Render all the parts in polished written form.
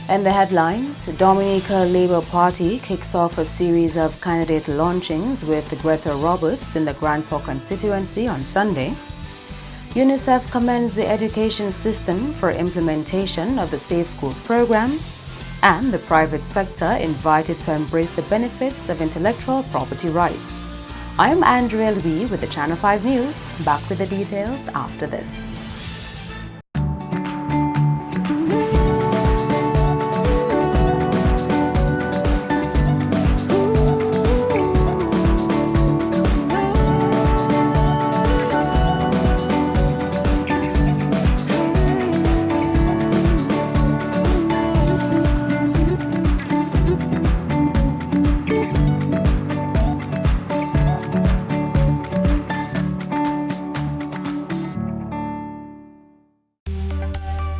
In the headlines, Dominica Labour Party kicks off a series of candidate launchings with Greta Roberts in the Grand Forks constituency on Sunday. UNICEF commends the education system for implementation of the Safe Schools program, and the private sector invited to embrace the benefits of intellectual property rights. I am Andrea Louis with the Channel 5 News. Back with the details after this.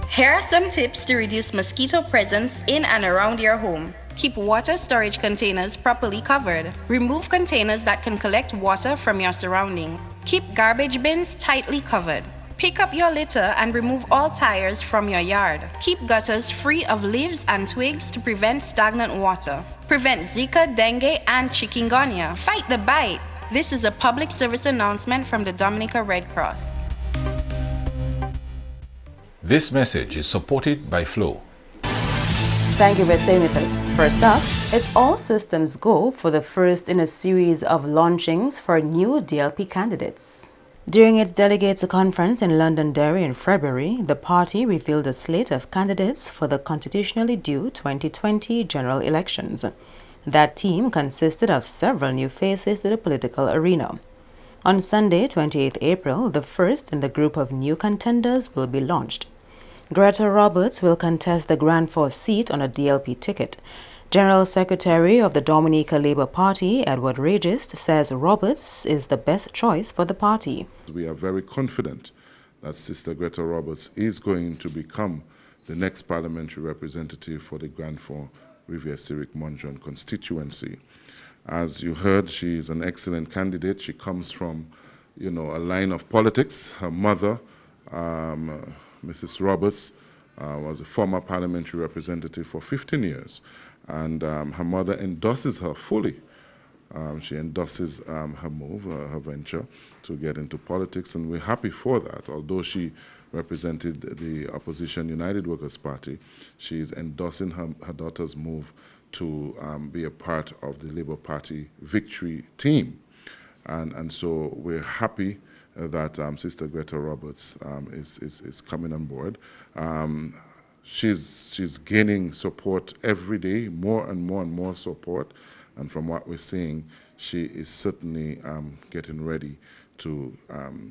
Here are some tips to reduce mosquito presence in and around your home. Keep water storage containers properly covered. Remove containers that can collect water from your surroundings. Keep garbage bins tightly covered. Pick up your litter and remove all tires from your yard. Keep gutters free of leaves and twigs to prevent stagnant water. Prevent Zika, dengue, and chikungunya. Fight the bite. This is a public service announcement from the Dominica Red Cross. This message is supported by Flow. Thank you for staying with us. First up, it's all systems go for the first in a series of launchings for new DLP candidates. During its delegates conference in Londonderry in February, the party revealed a slate of candidates for the constitutionally due 2020 general elections. That team consisted of several new faces to the political arena. On Sunday, 28 April, the first in the group of new contenders will be launched. Greta Roberts will contest the Grand Forks seat on a DLP ticket. General Secretary of the Dominica Labour Party, Edward Regis, says Roberts is the best choice for the party. We are very confident that Sister Greta Roberts is going to become the next parliamentary representative for the Grand Forks Riviere-Sirik-Monjon constituency. As you heard, she is an excellent candidate. She comes from, a line of politics. Her mother, Mrs. Roberts, was a former parliamentary representative for 15 years, and her mother endorses her fully. She endorses her move, her venture to get into politics, and we're happy for that. Although she represented the opposition United Workers' Party, she is endorsing her daughter's move to be a part of the Labour Party victory team. And so we're happy that Sister Greta Roberts is coming on board. She's gaining support every day, more and more support. And from what we're seeing, she is certainly getting ready to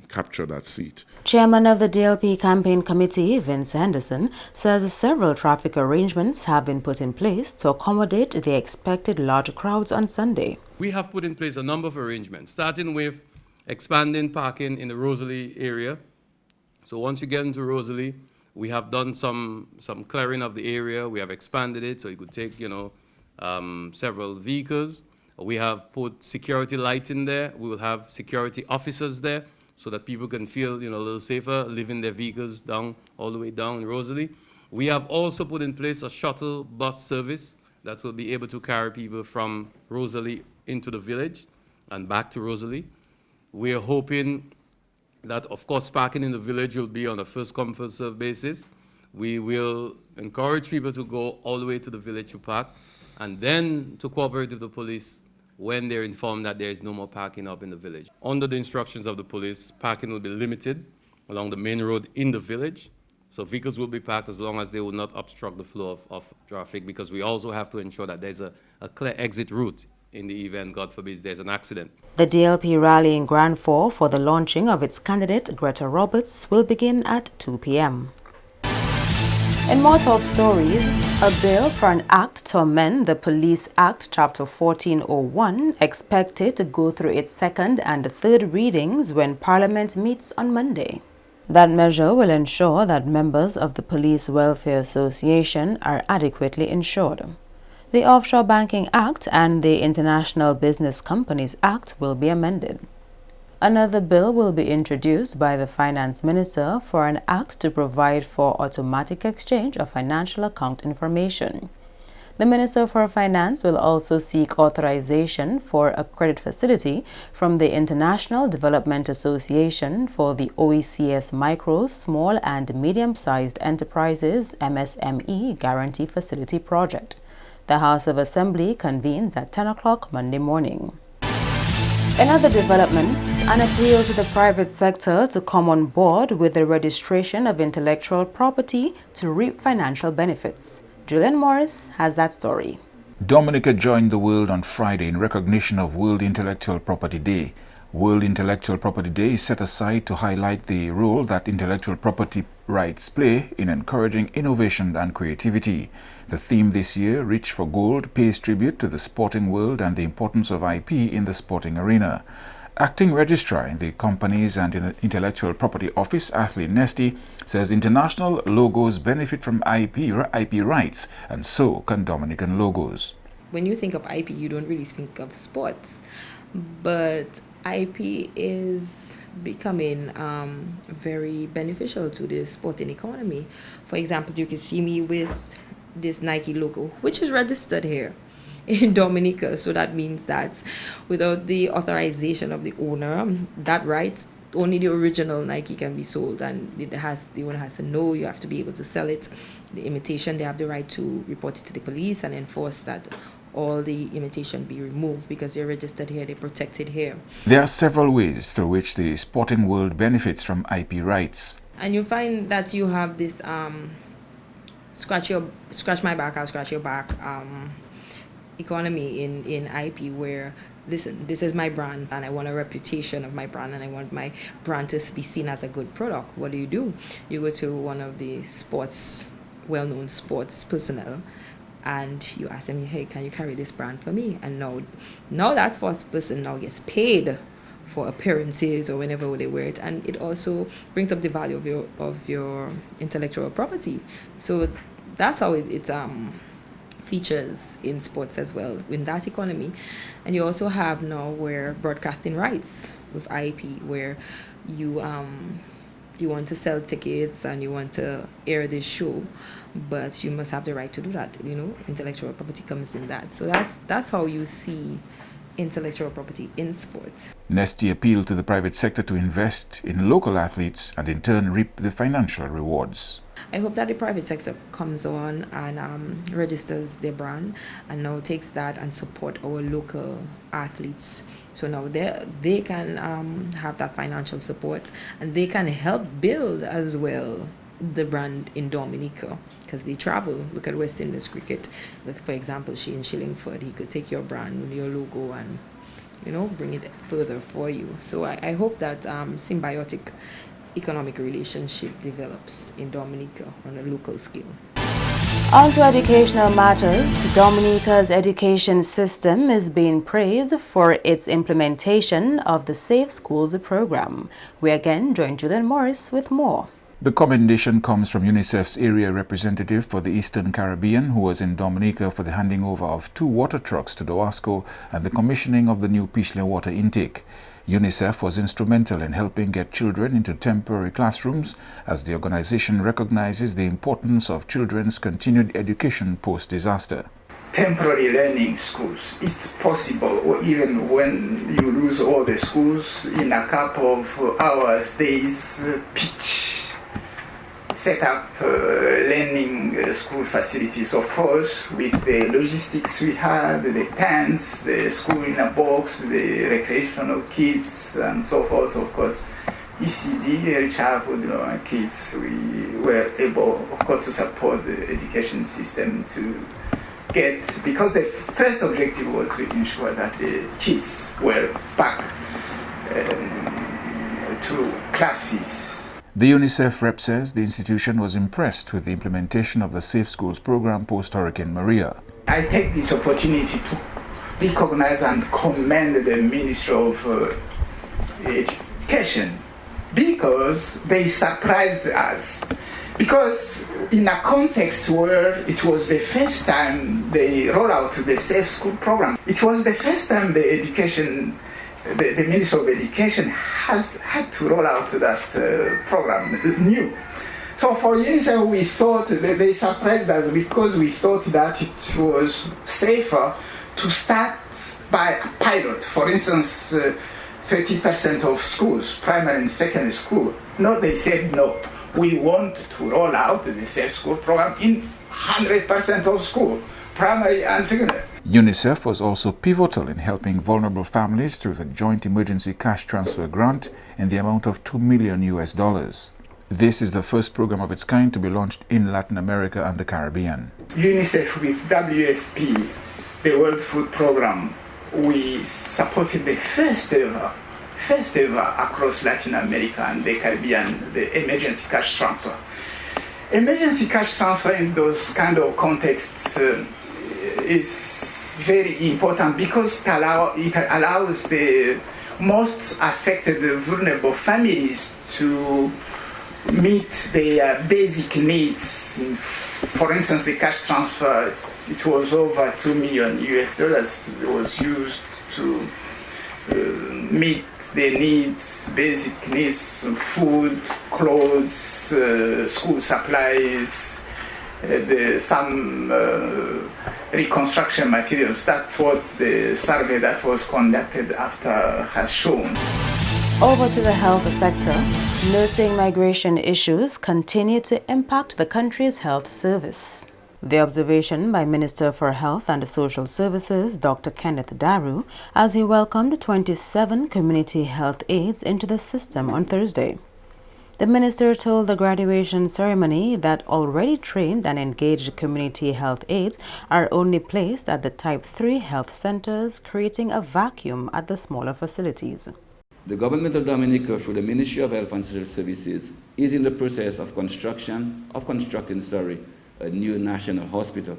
capture that seat. Chairman of the DLP campaign committee, Vince Henderson, says several traffic arrangements have been put in place to accommodate the expected large crowds on Sunday. We have put in place a number of arrangements, starting with expanding parking in the Rosalie area. So once you get into Rosalie, we have done some clearing of the area. We have expanded it so you could take, several vehicles. We have put security lighting there. We will have security officers there so that people can feel, a little safer leaving their vehicles all the way down in Rosalie. We have also put in place a shuttle bus service that will be able to carry people from Rosalie into the village and back to Rosalie. We are hoping that, of course, parking in the village will be on a first-come, first-served basis. We will encourage people to go all the way to the village to park, and then to cooperate with the police when they're informed that there is no more parking up in the village. Under the instructions of the police, parking will be limited along the main road in the village. So vehicles will be parked as long as they will not obstruct the flow of traffic, because we also have to ensure that there's a clear exit route in the event, God forbid, there's an accident. The DLP rally in Grand Forks for the launching of its candidate, Greta Roberts, will begin at 2 p.m. In more top stories, a bill for an act to amend the Police Act, Chapter 1401, expected to go through its second and third readings when Parliament meets on Monday. That measure will ensure that members of the Police Welfare Association are adequately insured. The Offshore Banking Act and the International Business Companies Act will be amended. Another bill will be introduced by the Finance Minister for an act to provide for automatic exchange of financial account information. The Minister for Finance will also seek authorization for a credit facility from the International Development Association for the OECS Micro, Small and Medium-Sized Enterprises MSME Guarantee Facility Project. The House of Assembly convenes at 10 o'clock Monday morning. In other developments, an appeal to the private sector to come on board with the registration of intellectual property to reap financial benefits. Julian Morris has that story. Dominica joined the world on Friday in recognition of World Intellectual Property Day. World Intellectual Property Day is set aside to highlight the role that intellectual property rights play in encouraging innovation and creativity. The theme this year, Rich for Gold, pays tribute to the sporting world and the importance of IP in the sporting arena. Acting Registrar in the Companies and Intellectual Property Office, Athlete Nesty, says international logos benefit from IP rights, and so can Dominican logos. When you think of IP, you don't really think of sports, but IP is becoming very beneficial to the sporting economy. For example, you can see me with this Nike logo, which is registered here in Dominica. So that means that without the authorization of the owner, that right, only the original Nike can be sold, and the owner has to know. You have to be able to sell it. The imitation, they have the right to report it to the police and enforce that all the imitation be removed because they're registered here, they're protected here. There are several ways through which the sporting world benefits from IP rights. And you find that you have this scratch my back, I'll scratch your back economy in IP, where this is my brand and I want a reputation of my brand and I want my brand to be seen as a good product. What do? You go to one of the well-known sports personnel and you ask them, hey, can you carry this brand for me? And now that sports person now gets paid for appearances or whenever they wear it, and it also brings up the value of your intellectual property. So that's how it features in sports as well in that economy. And you also have now where broadcasting rights with IP, where you want to sell tickets and you want to air this show, but you must have the right to do that. Intellectual property comes in that. So that's how you see intellectual property in sports. Nesty appealed to the private sector to invest in local athletes and in turn reap the financial rewards. I hope that the private sector comes on and registers their brand and now takes that and support our local athletes. So now they can have that financial support and they can help build as well the brand in Dominica, because they travel. Look at West Indies cricket. Look, for example, Shane Shillingford. He could take your brand, your logo, and bring it further for you. So I hope that symbiotic economic relationship develops in Dominica on a local scale. On to educational matters. Dominica's education system is being praised for its implementation of the Safe Schools program. We again join Julian Morris with more. The commendation comes from UNICEF's area representative for the Eastern Caribbean, who was in Dominica for the handing over of 2 water trucks to DOASCO and the commissioning of the new Pishley water intake. UNICEF was instrumental in helping get children into temporary classrooms, as the organization recognizes the importance of children's continued education post-disaster. Temporary learning schools, it's possible, or even when you lose all the schools, in a couple of hours, days, pitch, set up learning school facilities, of course, with the logistics we had, the tents, the school in a box, the recreational kits, and so forth, of course. ECD, early childhood kids, we were able, of course, to support the education system to get, because the first objective was to ensure that the kids were back to classes. The UNICEF rep says the institution was impressed with the implementation of the Safe Schools program post-Hurricane Maria. I take this opportunity to recognize and commend the Ministry of Education, because they surprised us. Because in a context where it was the first time they rolled out the Safe School program, it was the first time the education the Minister of Education has had to roll out that program new. So for UNICEF, we thought that they surprised us because we thought that it was safer to start by a pilot. For instance, 30% of schools, primary and secondary school. No, they said no. We want to roll out the Safe School program in 100% of school, primary and secondary. UNICEF was also pivotal in helping vulnerable families through the Joint Emergency Cash Transfer Grant in the amount of $2 million. This is the first program of its kind to be launched in Latin America and the Caribbean. UNICEF with WFP, the World Food Program, we supported the first ever across Latin America and the Caribbean, the emergency cash transfer. Emergency cash transfer in those kind of contexts is very important because it allows the most affected vulnerable families to meet their basic needs. For instance, the cash transfer, it was over $2 million. It was used to meet the needs, basic needs, food, clothes, school supplies, some reconstruction materials. That's what the survey that was conducted after has shown. Over to the health sector, nursing migration issues continue to impact the country's health service. The observation by Minister for Health and Social Services, Dr. Kenneth Daru, as he welcomed 27 community health aides into the system on Thursday. The minister told the graduation ceremony that already trained and engaged community health aides are only placed at the Type 3 health centers, creating a vacuum at the smaller facilities. The government of Dominica, through the Ministry of Health and Social Services, is in the process of constructing a new national hospital.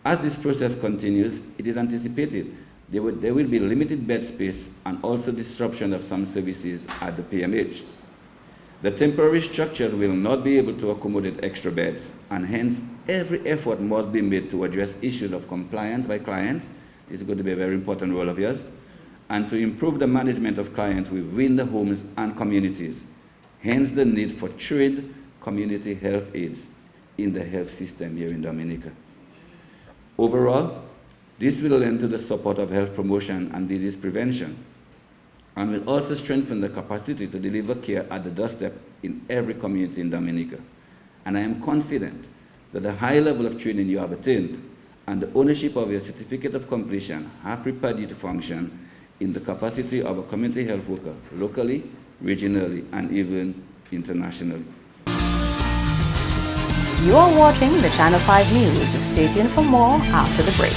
As this process continues, it is anticipated there will be limited bed space and also disruption of some services at the PMH. The temporary structures will not be able to accommodate extra beds, and hence every effort must be made to address issues of compliance by clients. This is going to be a very important role of yours, and to improve the management of clients within the homes and communities. Hence the need for trained community health aides in the health system here in Dominica. Overall, this will lend to the support of health promotion and disease prevention, and will also strengthen the capacity to deliver care at the doorstep in every community in Dominica. And I am confident that the high level of training you have attained and the ownership of your certificate of completion have prepared you to function in the capacity of a community health worker, locally, regionally, and even internationally. You are watching the Channel 5 News. Stay tuned for more after the break.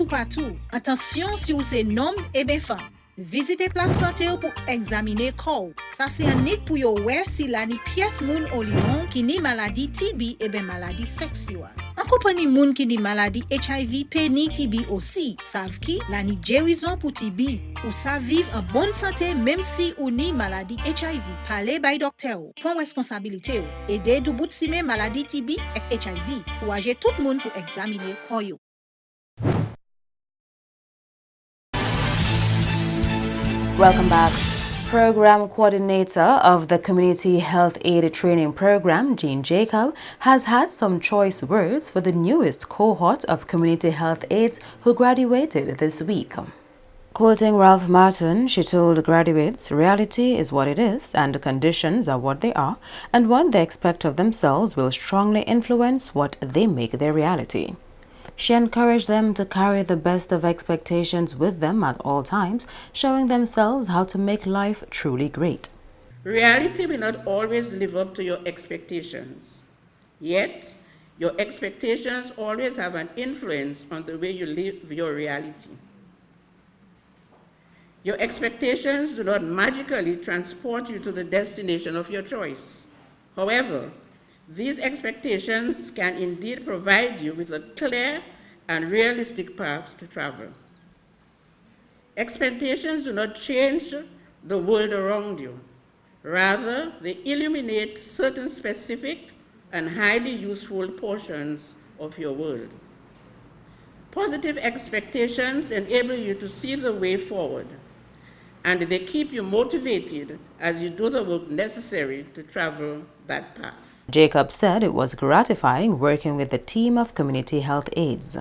Partout. Attention si vous êtes homme et bien femme. Visitez place santé pour examiner corps. Ça c'est unique pour yo ouais si la ni pièce moun au lion qui ni maladie TB et ben maladie sexuelle. En compagnie moun qui ni maladie HIV, P ni TB aussi. Savent qui la ni guérison pour TB. Ou ça vivre en bonne santé même si ou ni maladie HIV. Parlez by docteur. Prends responsabilité. Aidez du bout de maladie TB et HIV. Pour agir tout le monde pour examiner corps yo. Welcome back. Program Coordinator of the Community Health Aid Training Program, Jean Jacob, has had some choice words for the newest cohort of community health aides who graduated this week. Quoting Ralph Martin, she told graduates, reality is what it is and the conditions are what they are, and what they expect of themselves will strongly influence what they make their reality. She encouraged them to carry the best of expectations with them at all times, showing themselves how to make life truly great. Reality will not always live up to your expectations. Yet, your expectations always have an influence on the way you live your reality. Your expectations do not magically transport you to the destination of your choice. However, these expectations can indeed provide you with a clear and realistic path to travel. Expectations do not change the world around you. Rather, they illuminate certain specific and highly useful portions of your world. Positive expectations enable you to see the way forward, and they keep you motivated as you do the work necessary to travel that path. Jacob said it was gratifying working with the team of community health aides.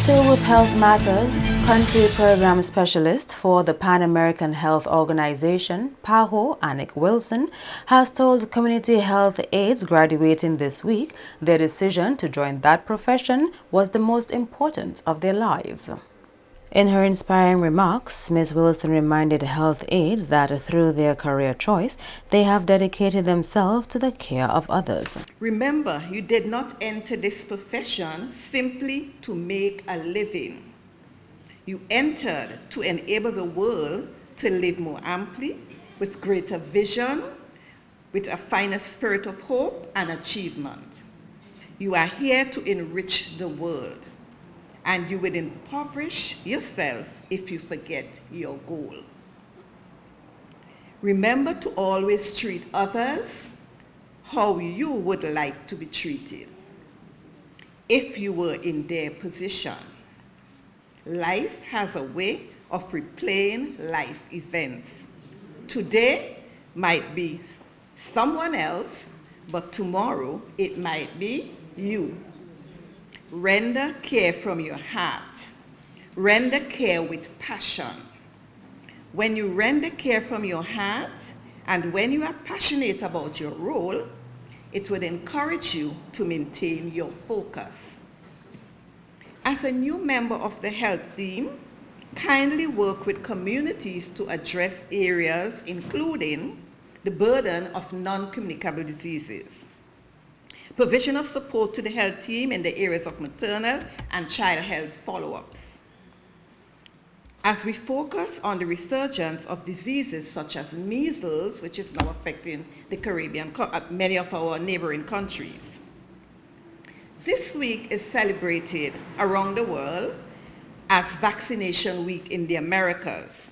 Still with health matters, country program specialist for the Pan American Health Organization, PAHO, Anik Wilson, has told community health aides graduating this week their decision to join that profession was the most important of their lives. In her inspiring remarks, Ms. Wilson reminded health aides that through their career choice, they have dedicated themselves to the care of others. Remember, you did not enter this profession simply to make a living. You entered to enable the world to live more amply, with greater vision, with a finer spirit of hope and achievement. You are here to enrich the world, and you will impoverish yourself if you forget your goal. Remember to always treat others how you would like to be treated if you were in their position. Life has a way of replaying life events. Today might be someone else, but tomorrow it might be you. Render care from your heart. Render care with passion. When you render care from your heart, and when you are passionate about your role, it would encourage you to maintain your focus. As a new member of the health team, kindly work with communities to address areas including the burden of non-communicable diseases, provision of support to the health team in the areas of maternal and child health follow-ups. As we focus on the resurgence of diseases such as measles, which is now affecting the Caribbean, many of our neighboring countries, this week is celebrated around the world as Vaccination Week in the Americas,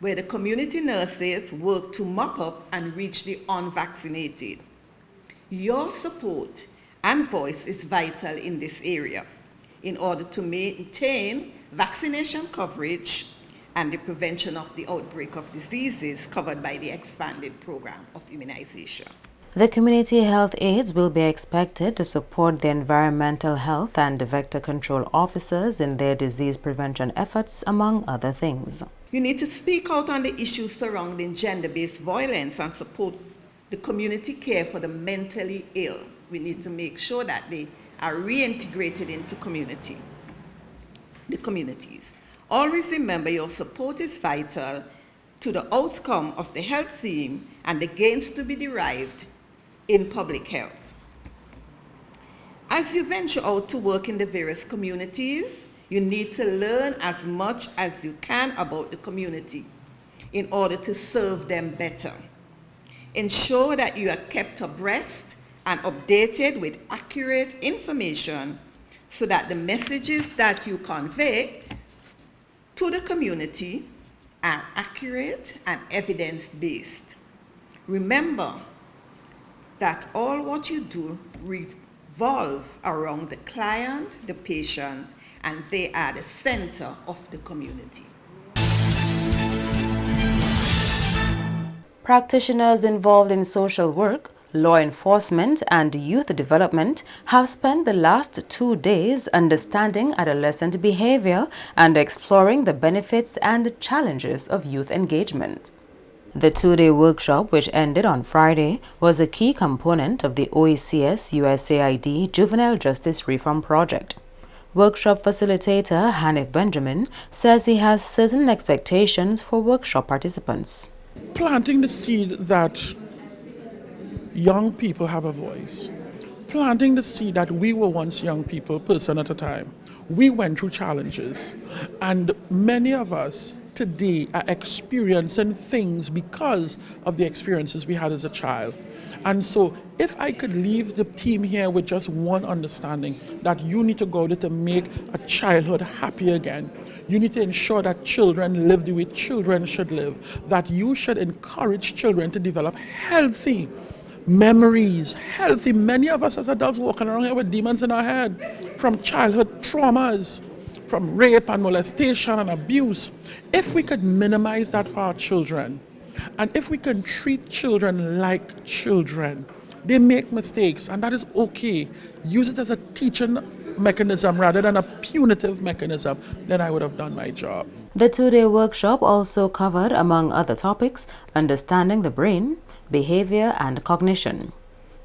where the community nurses work to mop up and reach the unvaccinated. Your support and voice is vital in this area in order to maintain vaccination coverage and the prevention of the outbreak of diseases covered by the expanded program of immunization. The community health aides will be expected to support the environmental health and vector control officers in their disease prevention efforts, among other things. You need to speak out on the issues surrounding gender-based violence and support the community care for the mentally ill. We need to make sure that they are reintegrated into the communities. Always remember your support is vital to the outcome of the health theme and the gains to be derived in public health. As you venture out to work in the various communities, you need to learn as much as you can about the community in order to serve them better. Ensure that you are kept abreast and updated with accurate information so that the messages that you convey to the community are accurate and evidence-based. Remember that all what you do revolve around the client, the patient, and they are the center of the community. Practitioners involved in social work, law enforcement, and youth development have spent the last 2 days understanding adolescent behavior and exploring the benefits and challenges of youth engagement. The 2-day workshop, which ended on Friday, was a key component of the OECS USAID Juvenile Justice Reform Project. Workshop facilitator Hanif Benjamin says he has certain expectations for workshop participants. Planting the seed that young people have a voice. Planting the seed that we were once young people, person at a time. We went through challenges, and many of us today are experiencing things because of the experiences we had as a child. And so if I could leave the team here with just one understanding, that you need to go there to make a childhood happy again. You need to ensure that children live the way children should live, that you should encourage children to develop healthy memories, healthy. Many of us as adults walking around here with demons in our head from childhood traumas, from rape and molestation and abuse. If we could minimize that for our children, and if we can treat children like children, they make mistakes, and that is okay. Use it as a teaching mechanism rather than a punitive mechanism, then I would have done my job. The two-day workshop also covered, among other topics, understanding the brain, behavior, and cognition.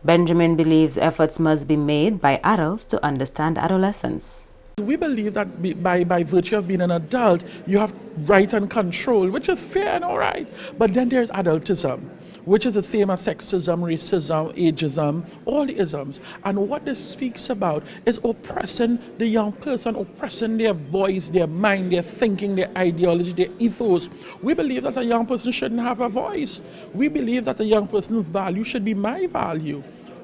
Benjamin believes efforts must be made by adults to understand adolescents. We believe that by virtue of being an adult, you have right and control, which is fair and all right. But then there's adultism, which is the same as sexism, racism, ageism, all the isms. And what this speaks about is oppressing the young person, oppressing their voice, their mind, their thinking, their ideology, their ethos. We believe that a young person shouldn't have a voice. We believe that a young person's value should be my value.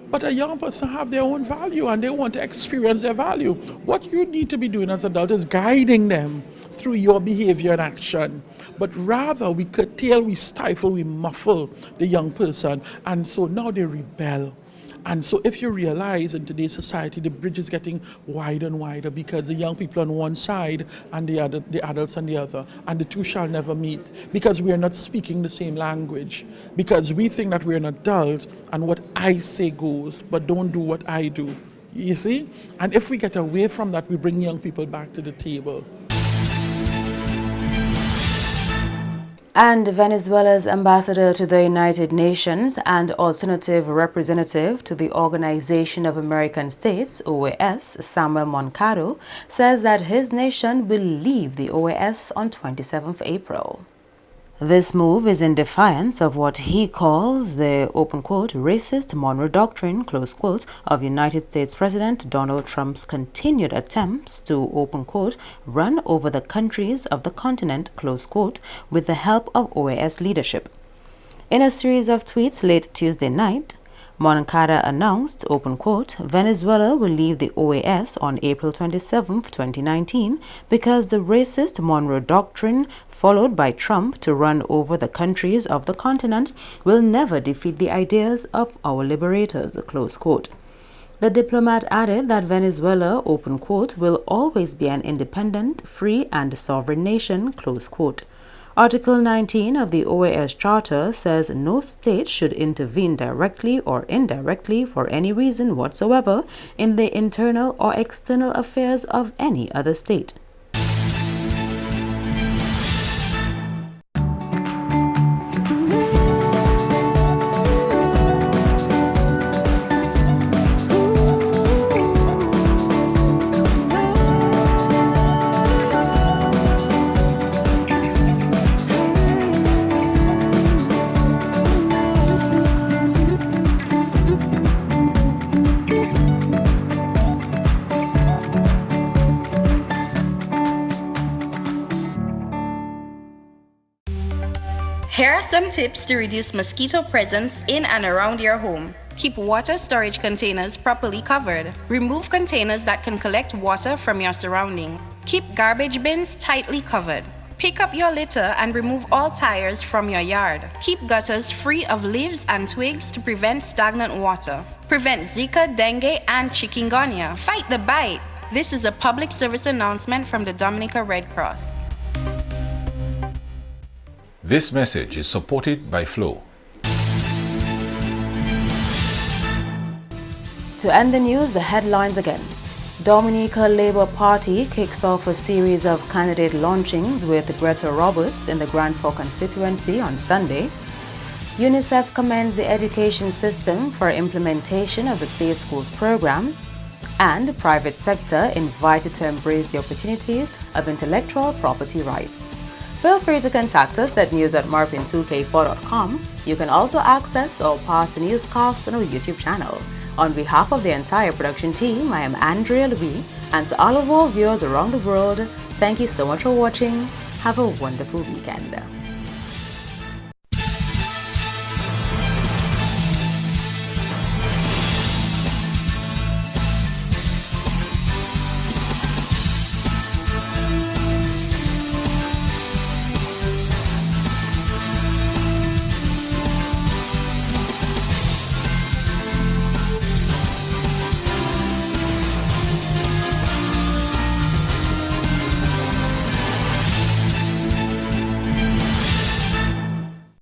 But a young person have their own value and they want to experience their value. What you need to be doing as adults is guiding them through your behavior and action. But rather we curtail, we stifle, we muffle the young person, and so now they rebel. And so if you realize in today's society, the bridge is getting wider and wider because the young people on one side and the adults on the other, and the two shall never meet because we are not speaking the same language, because we think that we're an adult and what I say goes, but don't do what I do. You see? And if we get away from that, we bring young people back to the table. And Venezuela's ambassador to the United Nations and alternative representative to the Organization of American States, OAS, Samuel Moncada, says that his nation will leave the OAS on 27th April. This move is in defiance of what he calls the, open quote, racist Monroe Doctrine, close quote, of United States President Donald Trump's continued attempts to, open quote, run over the countries of the continent, close quote, with the help of OAS leadership. In a series of tweets late Tuesday night, Moncada announced, open quote, Venezuela will leave the OAS on April 27, 2019, because the racist Monroe Doctrine followed by Trump to run over the countries of the continent will never defeat the ideas of our liberators, close quote. The diplomat added that Venezuela, open quote, will always be an independent, free, and sovereign nation, close quote. Article 19 of the OAS Charter says no state should intervene directly or indirectly for any reason whatsoever in the internal or external affairs of any other state. Here are some tips to reduce mosquito presence in and around your home. Keep water storage containers properly covered. Remove containers that can collect water from your surroundings. Keep garbage bins tightly covered. Pick up your litter and remove all tires from your yard. Keep gutters free of leaves and twigs to prevent stagnant water. Prevent Zika, dengue, and chikungunya. Fight the bite. This is a public service announcement from the Dominica Red Cross. This message is supported by Flow. To end the news, the headlines again. Dominica Labour Party kicks off a series of candidate launchings with Greta Roberts in the Grand Forks constituency on Sunday. UNICEF commends the education system for implementation of the Safe Schools program. And private sector invited to embrace the opportunities of intellectual property rights. Feel free to contact us at news@marpin2k4.com. You can also access or past the newscast on our YouTube channel. On behalf of the entire production team, I am Andrea Louis, and to all of our viewers around the world, thank you so much for watching. Have a wonderful weekend.